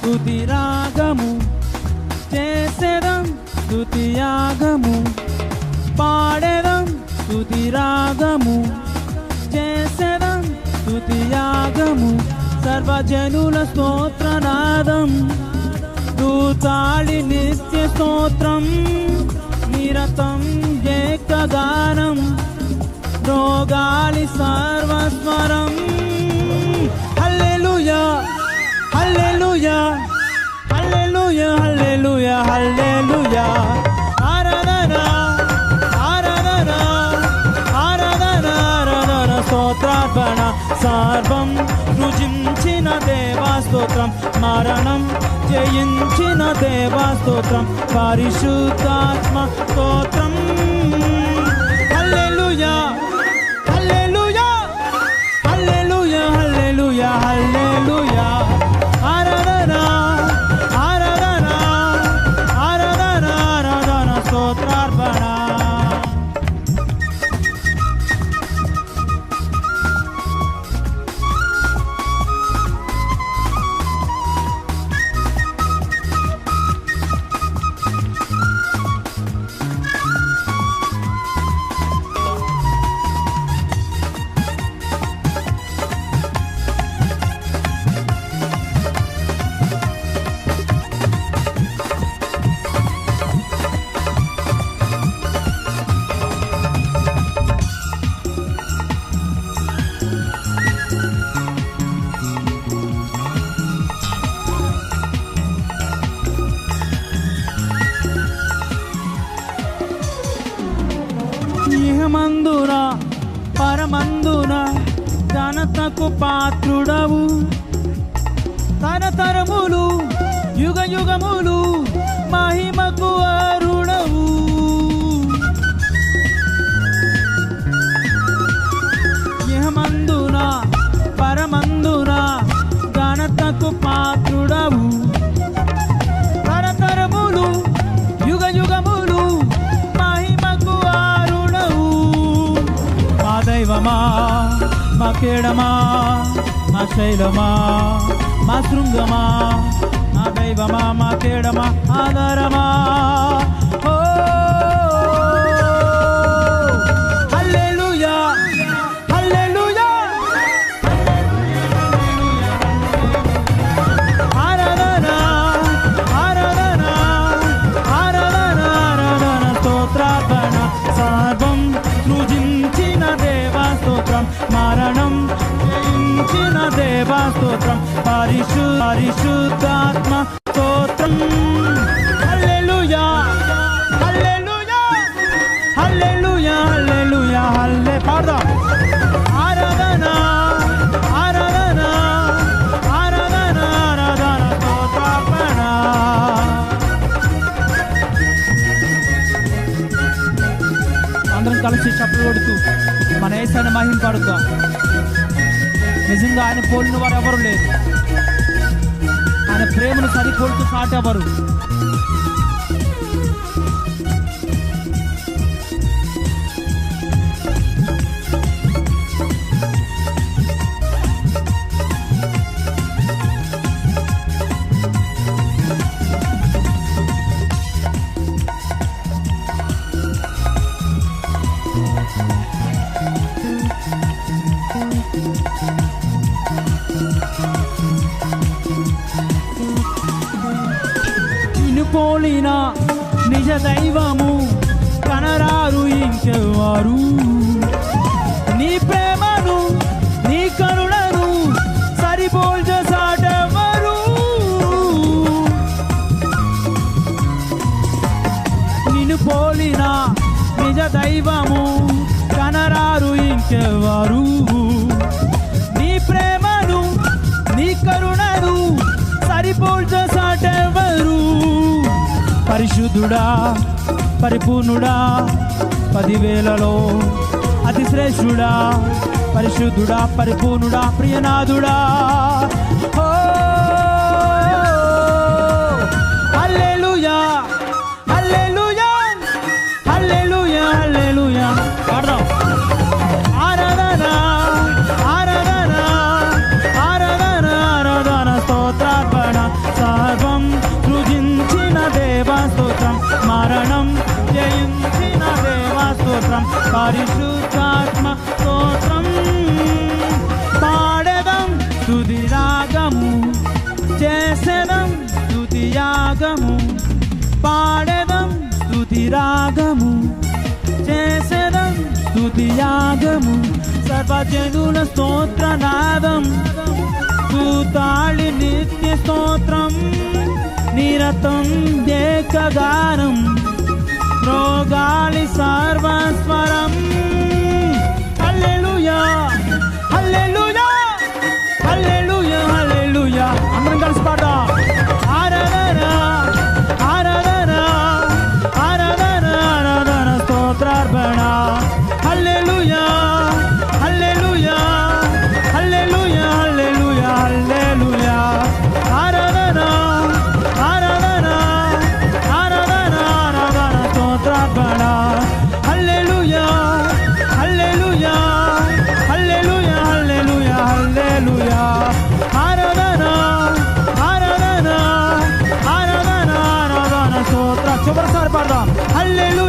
స్తుతిరాగము చేసేదం స్తుతియాగము పాడేదం స్తుతిరాగము చేసేదం స్తుతియాగము సర్వజనుల స్తోత్రనాదం దూతాళి నిత్య స్తోత్రం నిరతం ఏకగానం రోగాలి సర్వస్వరం హల్లెలూయా హల్లెలూయా హల్లెలూయా హల్లెలూయా హల్లెలూయా ఆరాధన ఆరాధన ఆరాధన ఆరాధన స్తోత్రార్పణ సర్వం సృజించిన దేవా స్తోత్రం మరణం జయించిన దేవా స్తోత్రం పరిశుద్ధాత్మ స్తోత్రం హల్లెలూయా హల్లెలూయా హల్లెలూయా హల్లెలూయా హల్లెలూయా ఆరాధన ఆరాధన ఆరాధన ఆరాధన స్తోత్రార్పణ ఇహమందున పరమందున ఘనతకు పాత్రుడవు తరతరములు యుగ యుగములు మహిమకు అరుడవు ఇహమందున పరమందున ఘనతకు పాత్రుడవు తరతరములు యుగ యుగములు మహిమకు మా దైవమా మా కేడమా మా శైలమా మా శృంగమా మా దైవమా మా కేడమా ఆధారమా ఓ హల్లెలూయా హల్లెలూయా ఆరాధన ఆరాధన ఆరాధన ఆరాధన స్తోత్రార్పణ సర్వం సృజించిన దేవా స్తోత్రం మరణం జయించిన దేవా స్తోత్రం పరిశుద్ధాత్మ స్తోత్రం హల్లెలూయా హల్లెలూయా హల్లెలూయా హల్లెలూయా హల్లె పాడదాం ఆరాధన ఆరాధన ఆరాధన ఆరాధన స్తోత్రార్పణ అందరం కలిసి చప్పట్లు కొడుతూ మన యేసుని మహింపడుతాం. నిజంగా ఆయన పోలిన వారు ఎవరు లేరు. ఆయన ప్రేమను సరిపోలుతూ సాటెవరు. పోలిన నిజ దైవము కనరారు ఇంకెవారు. నీ ప్రేమను నీ కరుణను సరిపోల్చ సాటెవరు. దైవము కనరారు ఇంకెవరు. నీ ప్రేమను నీ కరుణను సరిపోల్చసాటెవరు. పరిశుద్ధుడా పరిపూర్ణుడా 10,000లో అతి శ్రేష్ఠుడా. పరిశుద్ధుడా పరిపూర్ణుడా ప్రియనాథుడా. హల్లెలూయా హల్లెలూయా హల్లెలూయా హల్లెలూయా. పాడదాం. ఆరాధన ఆరాధన ఆరాధన ఆరాధన స్తోత్రార్పణ సర్వం సృజించిన దేవా స్తోత్రం. మరణం జయించిన దేవా స్తోత్రం. పరిశుద్ధాత్మ స్తోత్రం. పాడెదం స్తుతి రాగము చేసెదం స్తుతి యాగము. పాడెదం స్తుతి రాగము చేసెదం స్తుతి యాగము. సర్వజనుల స్తోత్రనాదం స్తుతాళి నిత్య స్తోత్రం. నిరతం ఏకగానం రోగాలి సర్వస్వరం. హల్లెలూయా హల్లెలూయా హల్లెలూయా హల్లెలూయా. అందరం కలిసి పాడదాం. ఆరాధన ఆరాధన ఆరాధన ఆరాధన స్తోత్రార్పణ. హల్లెలూయా హల్లెలూయా హల్లెలూయా హల్లెలూయా హల్లెలూయా. ఆరాధన ఆరాధన ఆరాధన ఆరాధన స్తోత్రార్పణ. హల్లెలూయా హల్లెలూయా హల్లెలూయా హల్లెలూయా హల్లెలూయా. ఆరాధన ఆరాధన ఆరాధన ఆరాధన స్తోత్ర. చివరిసారి పాడదాం. హల్లెలూయా